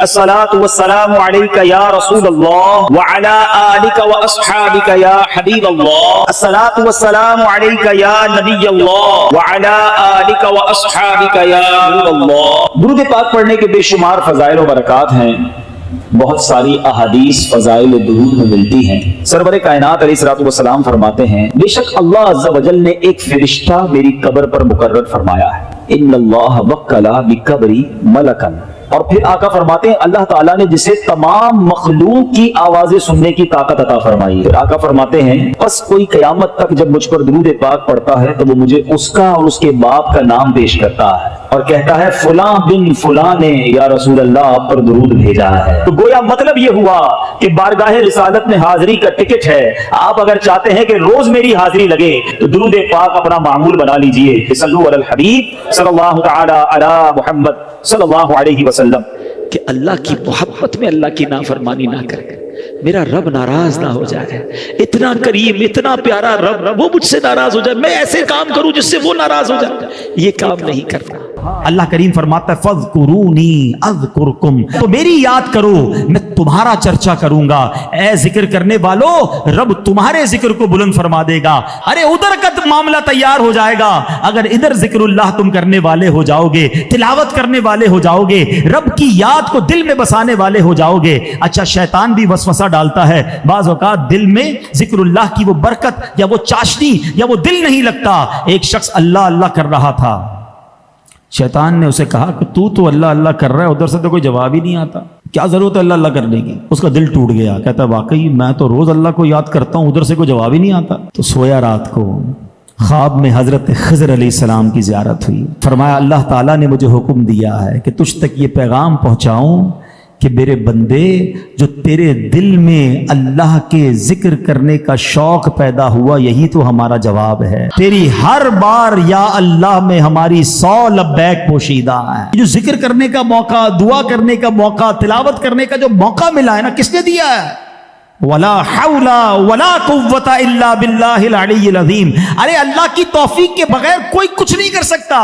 الصلاۃ والسلام علیک یا رسول اللہ وعلی آلک واصحابک یا حبیب اللہ، الصلاۃ والسلام علیک یا نبی اللہ وعلی آلک واصحابک یا نور اللہ۔ درود پاک پڑھنے کے بے شمار فضائل و برکات ہیں، بہت ساری احادیث فضائل درود میں ملتی ہیں۔ سرور کائنات علیہ الصلوۃ والسلام فرماتے ہیں، بے شک اللہ عز و جل نے ایک فرشتہ میری قبر پر مقرر فرمایا ہے، ان اللہ وکل بقبری ملکن۔ اور پھر آقا فرماتے ہیں اللہ تعالیٰ نے جسے تمام مخلوق کی آوازیں سننے کی طاقت عطا فرمائی ہے۔ آقا فرماتے ہیں بس کوئی قیامت تک جب مجھ پر درود پاک پڑھتا ہے تو وہ مجھے اس کا اور اس کے باپ کا نام پیش کرتا ہے اور کہتا ہے فلاں بن فلاں نے یا رسول اللہ آپ پر درود بھیجا ہے۔ تو گویا مطلب یہ ہوا کہ بارگاہ رسالت میں حاضری کا ٹکٹ ہے۔ آپ اگر چاہتے ہیں کہ روز میری حاضری لگے تو درود پاک اپنا معمول بنا لیجئے۔ صلو علی الحبیب صلی اللہ تعالی علی محمد صلی اللہ علیہ وسلم۔ کہ اللہ کی محبت میں اللہ کی نافرمانی نہ کرے، میرا رب ناراض نہ ہو جائے۔ اتنا کریم اتنا پیارا رب وہ مجھ سے ناراض ہو جائے، میں ایسے کام کروں جس سے وہ ناراض ہو جائے، یہ کام نہیں کرنا۔ اللہ کریم فرماتا ہے فَاذْكُرُونِي أَذْكُرْكُمْ، تو میری یاد کرو میں تمہارا چرچا کروں گا۔ اے ذکر کرنے والو، رب تمہارے ذکر کو بلند فرما دے گا۔ ارے ادھر کا معاملہ تیار ہو جائے گا اگر ادھر ذکر اللہ تم کرنے والے ہو جاؤ گے، تلاوت کرنے والے ہو جاؤ گے، رب کی یاد کو دل میں بسانے والے ہو جاؤ گے۔ اچھا شیطان بھی وسوسہ ڈالتا ہے، بعض اوقات دل میں ذکر اللہ کی وہ برکت یا وہ چاشنی یا وہ دل نہیں لگتا۔ ایک شخص اللہ اللہ کر رہا تھا، شیطان نے اسے کہا کہ تو اللہ اللہ کر رہا ہے، ادھر سے تو کوئی جواب ہی نہیں آتا، کیا ضرورت ہے اللہ اللہ کرنے کی؟ اس کا دل ٹوٹ گیا، کہتا ہے واقعی میں تو روز اللہ کو یاد کرتا ہوں، ادھر سے کوئی جواب ہی نہیں آتا۔ تو سویا، رات کو خواب میں حضرت خضر علیہ السلام کی زیارت ہوئی۔ فرمایا اللہ تعالیٰ نے مجھے حکم دیا ہے کہ تجھ تک یہ پیغام پہنچاؤں کہ میرے بندے، جو تیرے دل میں اللہ کے ذکر کرنے کا شوق پیدا ہوا یہی تو ہمارا جواب ہے۔ تیری ہر بار یا اللہ میں ہماری 100 لبیک پوشیدہ ہے۔ جو ذکر کرنے کا موقع، دعا کرنے کا موقع، تلاوت کرنے کا جو موقع ملا ہے نا، کس نے دیا ہے؟ ولا حول ولا قوت الا باللہ العلی العظیم۔ ارے اللہ کی توفیق کے بغیر کوئی کچھ نہیں کر سکتا۔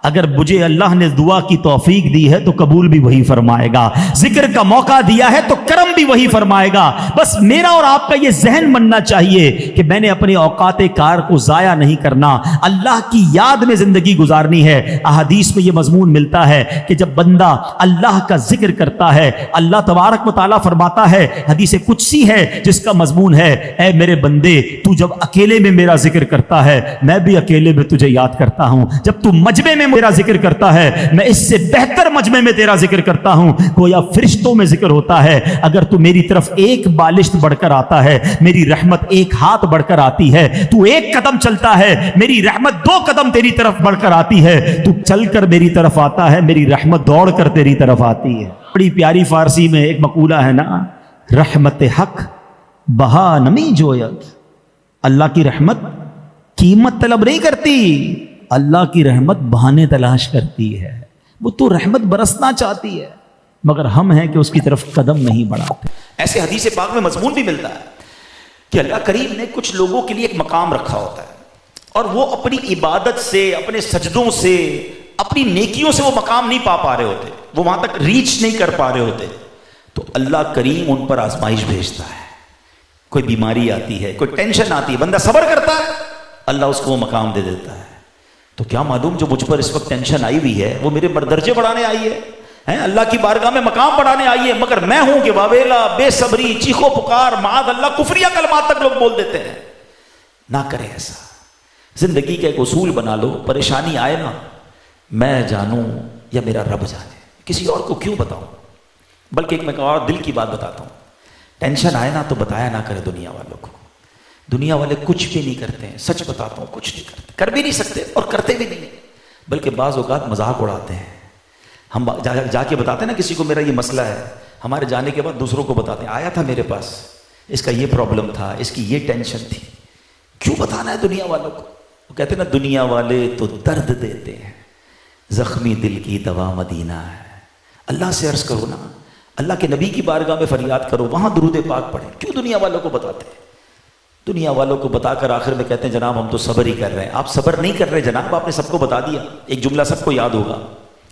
اگر مجھے اللہ نے دعا کی توفیق دی ہے تو قبول بھی وہی فرمائے گا، ذکر کا موقع دیا ہے تو کرم بھی وہی فرمائے گا۔ بس میرا اور آپ کا یہ ذہن بننا چاہیے کہ میں نے اپنے اوقات کار کو ضائع نہیں کرنا، اللہ کی یاد میں زندگی گزارنی ہے۔ احادیث میں یہ مضمون ملتا ہے کہ جب بندہ اللہ کا ذکر کرتا ہے، اللہ تبارک و تعالیٰ فرماتا ہے، حدیث قدسی ہے جس کا مضمون ہے، اے میرے بندے تو جب اکیلے میں میرا ذکر کرتا ہے میں بھی اکیلے میں تجھے یاد کرتا ہوں، جب تو مجمع میں میرا ذکر کرتا ہے میں اس سے بہتر مجمع میں تیرا ذکر کرتا ہوں۔ گویا فرشتوں میں ذکر ہوتا ہے، اگر تو میری طرف ایک بالشت بڑھ کر آتا ہے میری رحمت ایک ہاتھ بڑھ کر آتی ہے، تو ایک قدم چلتا ہے میری رحمت 2 قدم تیری طرف بڑھ کر آتی ہے، تو چل کر میری طرف آتا ہے میری رحمت دوڑ کر تیری طرف آتی ہے۔ بڑی پیاری فارسی میں ایک مقولہ ہے نا، رحمت حق بہا نمی جویت، اللہ کی رحمت قیمت طلب نہیں کرتی، اللہ کی رحمت بہانے تلاش کرتی ہے۔ وہ تو رحمت برسنا چاہتی ہے مگر ہم ہیں کہ اس کی طرف قدم نہیں بڑھاتے۔ ایسے حدیث پاک میں مضمون بھی ملتا ہے کہ اللہ کریم نے کچھ لوگوں کے لیے ایک مقام رکھا ہوتا ہے اور وہ اپنی عبادت سے، اپنے سجدوں سے، اپنی نیکیوں سے وہ مقام نہیں پا رہے ہوتے، وہ وہاں تک ریچ نہیں کر پا رہے ہوتے، تو اللہ کریم ان پر آزمائش بھیجتا ہے۔ کوئی بیماری آتی ہے، کوئی ٹینشن آتی ہے، بندہ صبر کرتا ہے، اللہ اس کو وہ مقام دے دیتا ہے۔ تو کیا معلوم جو مجھ پر اس وقت ٹینشن آئی ہوئی ہے وہ میرے درجے بڑھانے آئی ہے، اللہ کی بارگاہ میں مقام بڑھانے آئی ہے، مگر میں ہوں کہ واویلا، بے صبری، چیخو پکار، معاذ اللہ، کفریہ کلمات تک لوگ بول دیتے ہیں۔ نہ کریں ایسا، زندگی کا ایک اصول بنا لو، پریشانی آئے نا میں جانوں یا میرا رب جانے، کسی اور کو کیوں بتاؤں، بلکہ ایک میں اور دل کی بات بتاتا ہوں، ٹینشن آئے نا تو بتایا نہ کرے دنیا والوں کو، دنیا والے کچھ بھی نہیں کرتے ہیں، سچ بتاتا ہوں کچھ نہیں کرتے، کر بھی نہیں سکتے اور کرتے بھی نہیں، بلکہ بعض اوقات مذاق اڑاتے ہیں۔ ہم جا کے بتاتے ہیں نا کسی کو میرا یہ مسئلہ ہے، ہمارے جانے کے بعد دوسروں کو بتاتے ہیں آیا تھا میرے پاس، اس کا یہ پرابلم تھا، اس کی یہ ٹینشن تھی۔ کیوں بتانا ہے دنیا والوں کو؟ وہ کہتے ہیں نا دنیا والے تو درد دیتے ہیں، زخمی دل کی دوا مدینہ ہے۔ اللہ سے عرض کرو نا، اللہ کے نبی کی بارگاہ میں فریاد کرو، وہاں درود پاک پڑھیں، کیوں دنیا والوں کو بتاتے ہیں؟ دنیا والوں کو بتا کر آخر میں کہتے ہیں جناب ہم تو صبر ہی کر رہے ہیں۔ آپ صبر نہیں کر رہے جناب، آپ نے سب کو بتا دیا۔ ایک جملہ سب کو یاد ہوگا،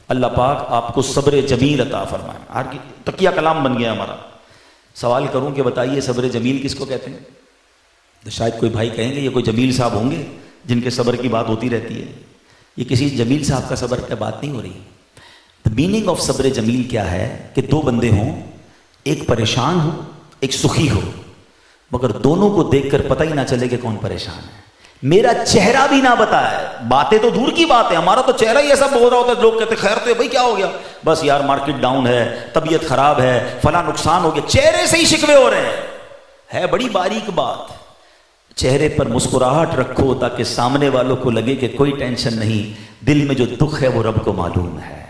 اللہ پاک آپ کو صبر جمیل عطا فرمائے. ہر کی تکیہ کلام بن گیا ہمارا. سوال کروں کہ بتائیے صبر جمیل کس کو کہتے ہیں؟ تو شاید کوئی بھائی کہیں گے یہ کوئی جمیل صاحب ہوں گے جن کے صبر کی بات ہوتی رہتی ہے. یہ کسی جمیل صاحب کا صبر کی بات نہیں ہو رہی. دا میننگ آف صبر جمیل کیا ہے کہ دو بندے ہوں, ایک پریشان ہو ایک سخی ہو, مگر دونوں کو دیکھ کر پتہ ہی نہ چلے کہ کون پریشان ہے. میرا چہرہ بھی نہ بتائے, باتیں تو دور کی بات ہے, ہمارا تو چہرہ ہی ایسا بول رہا ہوتا ہے, لوگ کہتے خیر تو ہے بھائی, کیا ہو گیا؟ بس یار مارکیٹ ڈاؤن ہے, طبیعت خراب ہے, فلاں نقصان ہو گیا, چہرے سے ہی شکوے ہو رہے ہیں. ہے بڑی باریک بات. چہرے پر مسکراہٹ رکھو تاکہ سامنے والوں کو لگے کہ کوئی ٹینشن نہیں, دل میں جو دکھ ہے وہ رب کو معلوم ہے,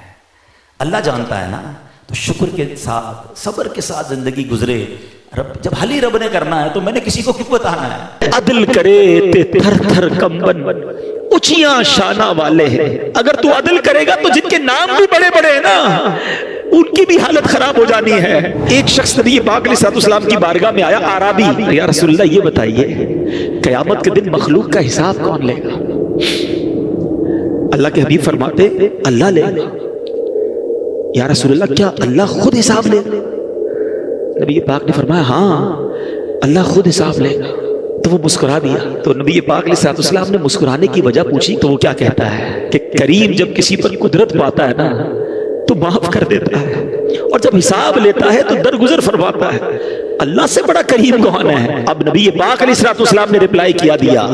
اللہ جانتا ہے نا. تو شکر کے ساتھ صبر کے ساتھ زندگی گزرے. رب جب حل ہی رب نے کرنا ہے تو میں نے کسی کو کیوں بتانا ہے؟ عدل کرے تے تھر تھر کمبن اونچیاں شانہ والے ہیں. اگر تو عدل کرے گا تو جن کے نام بھی بڑے بڑے ہیں نا ان کی بھی حالت خراب ہو جانی ہے. ایک شخص نبی پاک علیہ السلام کی بارگاہ میں آیا, عربی, یا رسول اللہ یہ بتائیے قیامت کے دن مخلوق کا حساب کون لے گا؟ اللہ کے حبیب فرماتے اللہ لے گا. یا رسول اللہ کیا اللہ خود حساب لے گا؟ نبی پاک نے فرمایا ہاں اللہ خود حساب لے گا. تو وہ مسکرا دیا. تو نبی پاک علیہ السلام نے مسکرانے کی وجہ پوچھی تو وہ کیا کہتا ہے کہ کریم جب کسی پر قدرت پاتا ہے نا تو معاف کر دیتا ہے, اور جب حساب لیتا ہے تو درگزر فرماتا ہے. اللہ سے بڑا کریم کون ہے؟ اب نبی پاک علیہ السلام نے رپلائی کیا دیا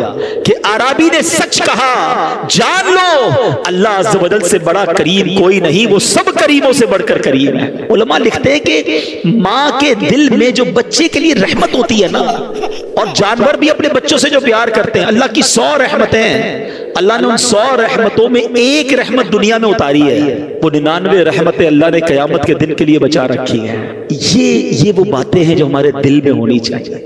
کہ عربی نے سچ کہا, جان لو اللہ عز و جل سے بڑا کریم کوئی نہیں, وہ سب کریموں سے بڑھ کر کریم ہے. علماء لکھتے ہیں کہ ماں کے دل میں جو بچے کے لیے رحمت ہوتی ہے نا, اور جانور بھی اپنے بچوں سے جو پیار کرتے ہیں, اللہ کی 100 رحمتیں ہیں, اللہ نے ان 100 رحمتوں میں ایک رحمت دنیا میں اتاری ہے, وہ 99 رحمتیں اللہ نے قیامت کے دن کے لیے بچا رکھی ہیں. یہ وہ باتیں ہیں جو ہمارے دل میں ہونی چاہیے.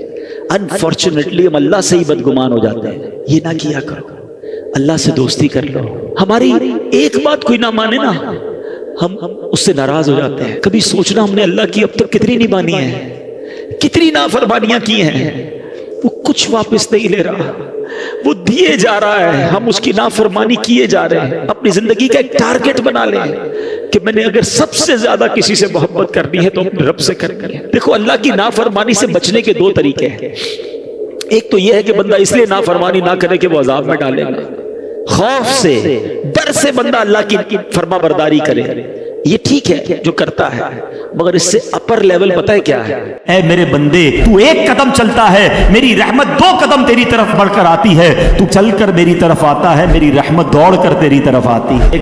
انفارچونیٹلی ہم اللہ سے ہی بدگمان ہو جاتے ہیں. یہ نہ کیا کرو, اللہ سے دوستی کر لو. ہماری ایک بات کوئی نہ مانے نا ہم اس سے ناراض ہو جاتے ہیں. کبھی سوچنا ہم نے اللہ کی اب تک کتنی نہیں مانی ہے, کتنی نافرمانیاں کی ہیں, وہ کچھ واپس نہیں لے رہا, وہ دیے جا رہا ہے, ہم اس کی نافرمانی کیے جا رہے ہیں. اپنی زندگی کا ایک ٹارگٹ بنا لیں کہ میں نے اگر سب سے زیادہ کسی سے محبت کرنی ہے تو اپنے رب سے کرنی ہے. دیکھو اللہ کی نافرمانی سے بچنے کے 2 طریقے ہیں. ایک تو یہ ہے کہ بندہ اس لیے نافرمانی نہ کرے کہ وہ عذاب میں ڈالے گا, خوف سے ڈر سے بندہ اللہ کی فرما برداری کرے, یہ ٹھیک ہے جو کرتا ہے, مگر اس سے اپر لیول پتہ ہے کیا ہے؟ اے میرے بندے, تو ایک قدم چلتا ہے میری رحمت 2 قدم تیری طرف بڑھ کر آتی ہے, تو چل کر میری طرف آتا ہے میری رحمت دوڑ کر تیری طرف آتی ہے.